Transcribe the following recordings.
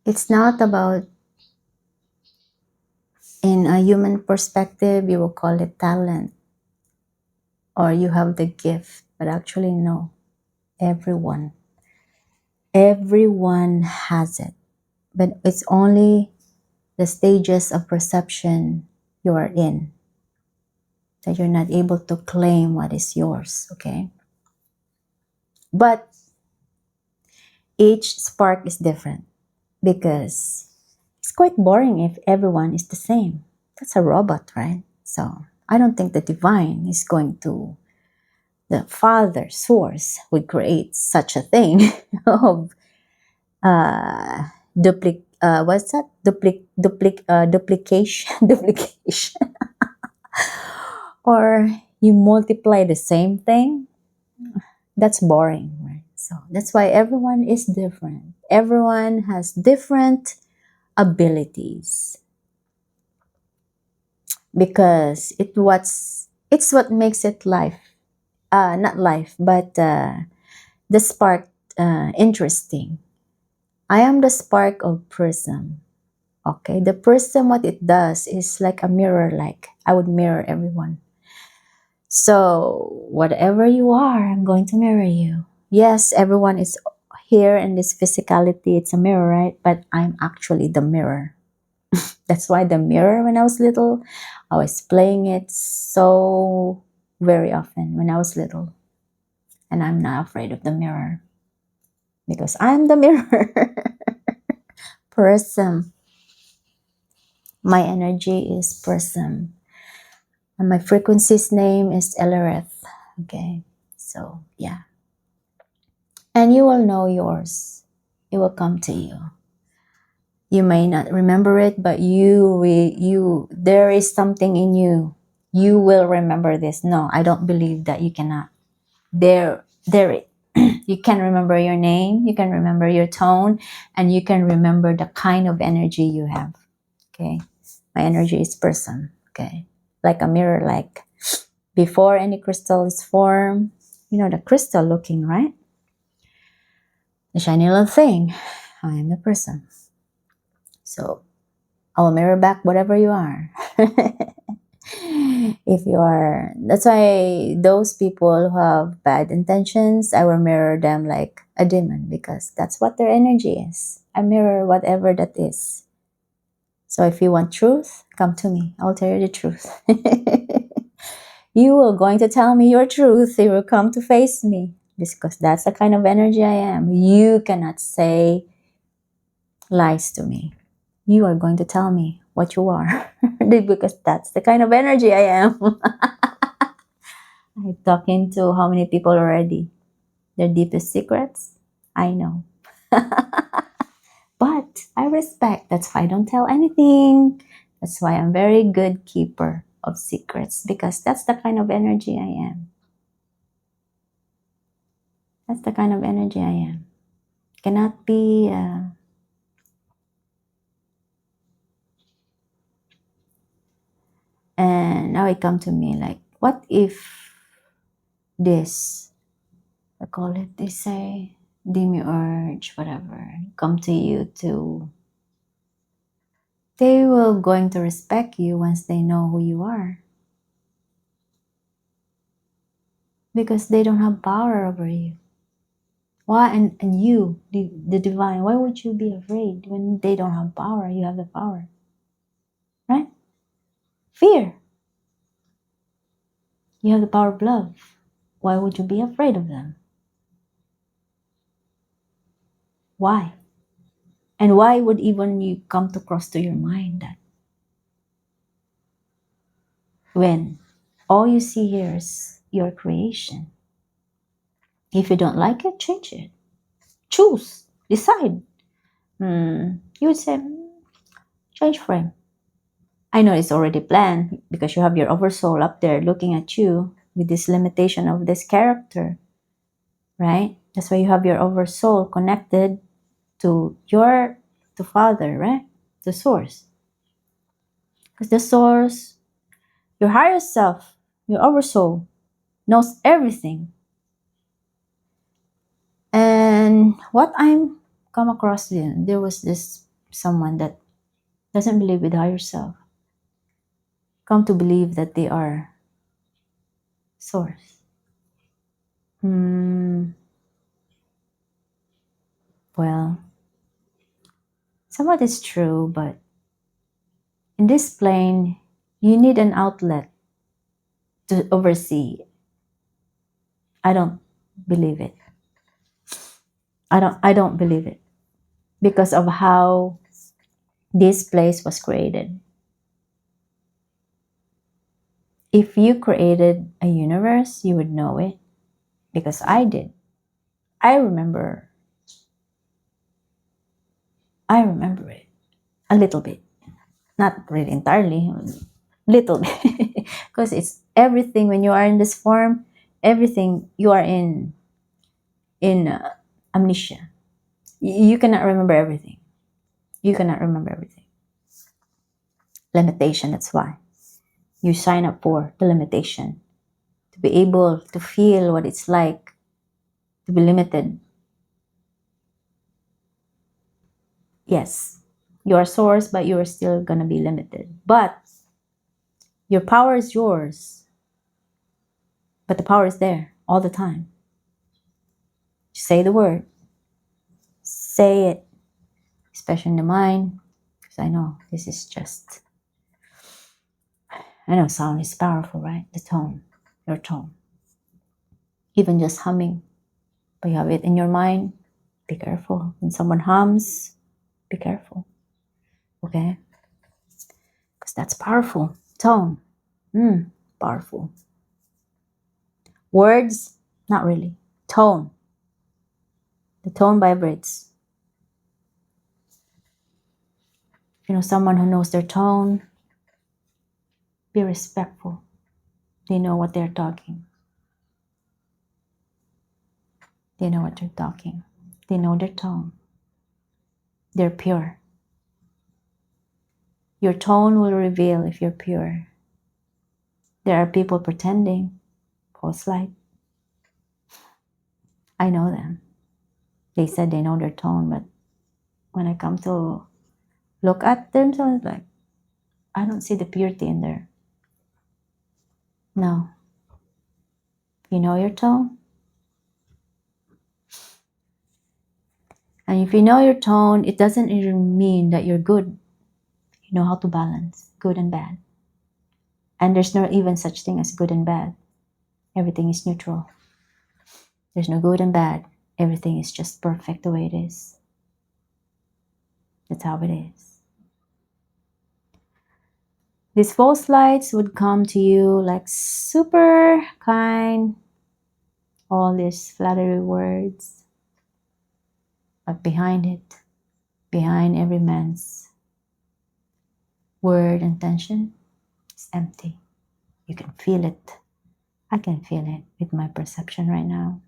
It's not about, in a human perspective, you will call it talent or you have the gift, but actually, no. Everyone has it, but it's only the stages of perception you are in that you're not able to claim what is yours, okay? But each spark is different because it's quite boring if everyone is the same. That's a robot, right? So I don't think the divine is going to, the Father source would create such a thing of what's that? Duplication, duplication, or you multiply the same thing. That's boring, right? So that's why everyone is different. Everyone has different abilities because it's what makes it life. Not life, but the spark interesting. I am the spark of prism. Okay, the prism, what it does is like a mirror. Like I would mirror everyone. So whatever you are, I'm going to mirror you. Yes, everyone is here in this physicality. It's a mirror, right? But I'm actually the mirror. That's why the mirror, when I was little, I was playing it so very often when I was little. And I'm not afraid of the mirror because I'm the mirror. Prism. My energy is prism. And my frequency's name is Elereth. Okay. So, yeah. And you will know yours. It will come to you. You may not remember it, but there is something in you. You will remember this. No, I don't believe that you cannot. There, you can remember your name, you can remember your tone, and you can remember the kind of energy you have. Okay, my energy is person. Okay, like a mirror. Like before any crystal is formed, you know the crystal looking, right? The shiny little thing. I am the person. So I'll mirror back whatever you are. If you are, that's why those people who have bad intentions, I will mirror them like a demon because that's what their energy is. I mirror whatever that is. So if you want truth, come to me. I'll tell you the truth. You are going to tell me your truth. You will come to face me because that's the kind of energy I am. You cannot say lies to me. You are going to tell me what you are because that's the kind of energy I am. I'm talking to how many people already? Their deepest secrets? I know. But I respect. That's why I don't tell anything. That's why I'm very good keeper of secrets because that's the kind of energy I am. That's the kind of energy I am. Cannot be and now it come to me like, what if this, I call it, they say, demiurge, whatever, come to you to, they will going to respect you once they know who you are. Because they don't have power over you. Why? And you, the divine, why would you be afraid when they don't have power? You have the power. Right? Fear. You have the power of love. Why would you be afraid of them? Why? And why would even you come to cross to your mind that when all you see here is your creation? If you don't like it, change it. Choose. Decide. You would say, change frame. I know it's already planned because you have your oversoul up there looking at you with this limitation of this character, right? That's why you have your oversoul connected to Father, right? The source. Because the source, your higher self, your oversoul, knows everything. And what I'm come across, there was this someone that doesn't believe with higher self come to believe that they are source. Well, somewhat is true, but in this plane, you need an outlet to oversee. I don't believe it. I don't believe it because of how this place was created. If you created a universe, you would know it because I did. I remember it a little bit, not really entirely, little bit, because it's everything. When you are in this form, everything you are in amnesia. You cannot remember everything. You cannot remember everything. Limitation. That's why you sign up for the limitation, to be able to feel what it's like to be limited. Yes, you are source, but you are still gonna be limited. But your power is yours. But the power is there all the time. Say the word. Say it, especially in the mind. Because I know this is just, I know sound is powerful, right? The tone, your tone. Even just humming, but you have it in your mind. Be careful. When someone hums, be careful. Okay? Because that's powerful. Tone. Powerful. Words, not really. Tone. The tone vibrates. Someone who knows their tone, be respectful. They know what they're talking. They know what they're talking. They know their tone. They're pure. Your tone will reveal if you're pure. There are people pretending, false light. I know them. They said they know their tone, but when I come to look at them, so it's like, I don't see the purity in there. No. You know your tone? And if you know your tone, it doesn't even mean that you're good. You know how to balance good and bad. And there's no even such thing as good and bad. Everything is neutral. There's no good and bad. Everything is just perfect the way it is. That's how it is. These false lights would come to you like super kind, all these flattery words. But behind it, behind every man's word and tension, it's empty. You can feel it. I can feel it with my perception right now.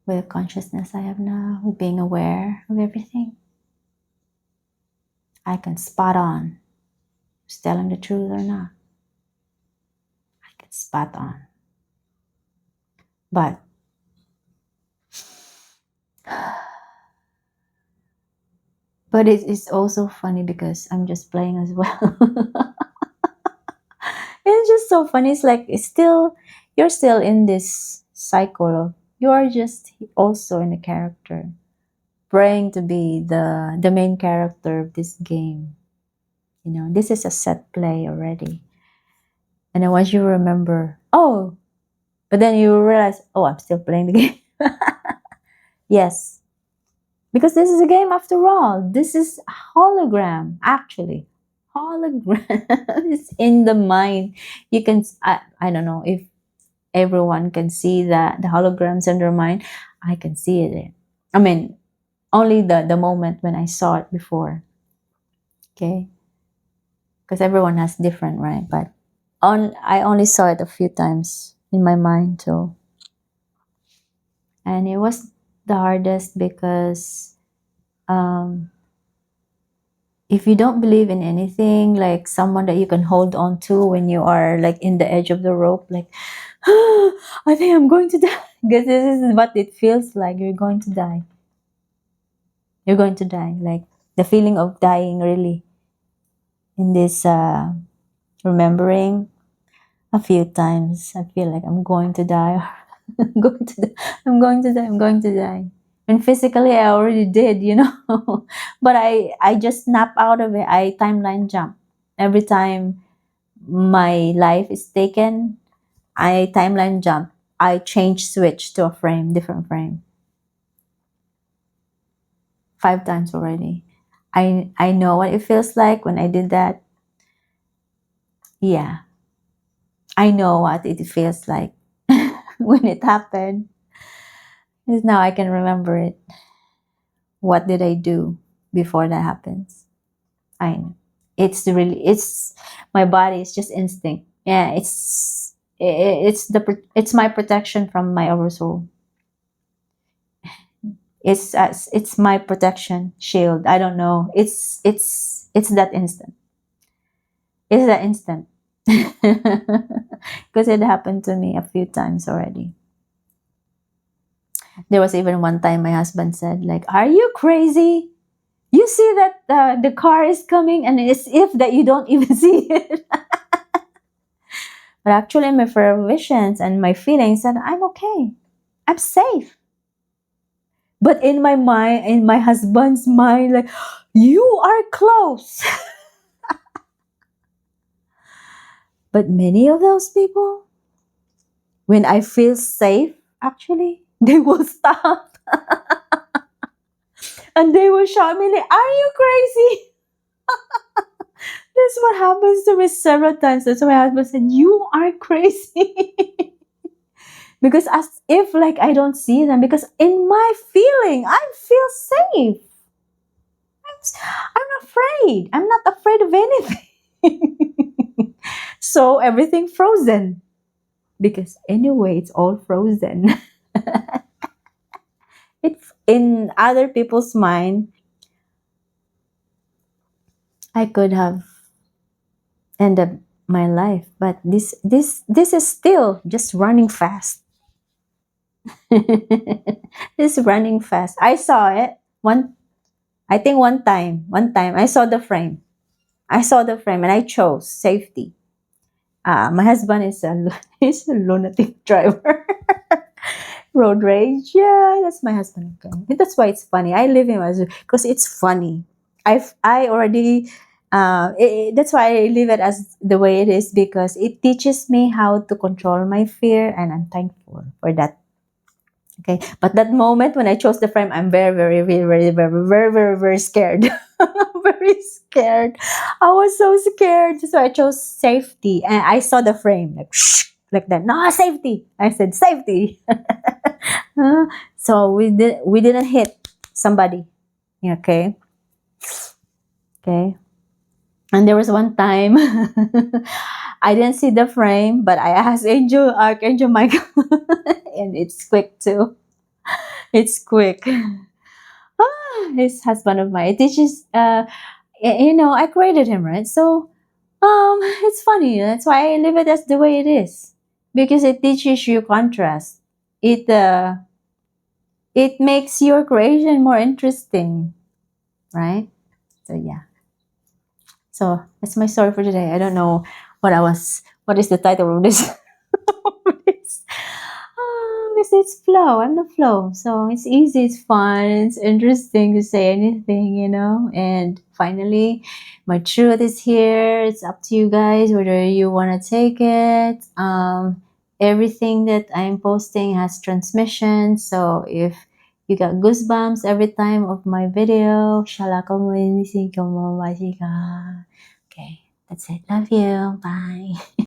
With the consciousness I have now, with being aware of everything, I can spot on who's telling the truth or not. I can spot on. But it is also funny because I'm just playing as well. It's just so funny. It's like you're still in this cycle of, you are just also in the character, praying to be the main character of this game. This is a set play already. And then once you remember, but then you realize, I'm still playing the game. Yes. Because this is a game after all. This is a hologram, actually. Hologram is in the mind. You can, I don't know if everyone can see the holograms in their mind. I can see it. I mean, only the moment when I saw it before. Okay? Because everyone has different, right? But I only saw it a few times in my mind too. And it was the hardest because if you don't believe in anything, like someone that you can hold on to when you are like in the edge of the rope, like, I think I'm going to die. Because this is what it feels like. You're going to die. You're going to die. Like the feeling of dying really in this remembering a few times. I feel like I'm going to die. I'm going to die. I'm going to die. I'm going to die. And physically I already did, you know. But I just snap out of it. I timeline jump. Every time my life is taken, I timeline jump. I change switch to a frame, different frame. 5 times already. I know what it feels like when I did that. Yeah. I know what it feels like when it happened. Because now I can remember it. What did I do before that happens? I know. It's my body is just instinct. Yeah, it's my protection from my oversoul. It's my protection shield. I don't know. It's that instant. It's that instant. Because it happened to me a few times already. There was even one time my husband said, like, "Are you crazy? You see that the car is coming, and it's if that you don't even see it." But actually, my visions and my feelings said, "I'm okay. I'm safe." But in my mind, in my husband's mind, like, "You are close." But many of those people, when I feel safe, actually, they will stop and they will shout me like, "Are you crazy?" That's what happens to me several times. That's why my husband said, "You are crazy." Because as if like I don't see them, because in my feeling, I feel safe. I'm not afraid. I'm not afraid of anything. So everything frozen. Because anyway, it's all frozen. It's in other people's mind. I could have ended my life, but this is still just running fast. It's running fast. I saw it one. I think one time. One time I saw the frame. I saw the frame and I chose safety. My husband is a he's a lunatic driver. Road rage. Yeah, that's my husband. Okay. That's why it's funny. I live him as because it's funny. I already that's why I leave it as the way it is because it teaches me how to control my fear and I'm thankful for that. Okay. But that moment when I chose the frame, I'm very, very, very, very, very, very, very, very scared. Very scared. I was so scared. So I chose safety and I saw the frame like like that. No, safety. I said safety. So we didn't hit somebody. Okay. Okay. And there was one time I didn't see the frame, but I asked Archangel Michael, and it's quick too. It's quick. His husband of mine. It teaches. You know, I created him, right? So, it's funny. That's why I leave it as the way it is, because it teaches you contrast. It makes your creation more interesting, right? So yeah. So that's my story for today. I don't know what is the title of this. Of this. It's flow. I'm the flow. So it's easy, it's fun, it's interesting to say anything, you know. And finally, my truth is here. It's up to you guys whether you want to take it. Everything that I'm posting has transmission. So if you got goosebumps every time of my video, okay, that's it. Love you. Bye.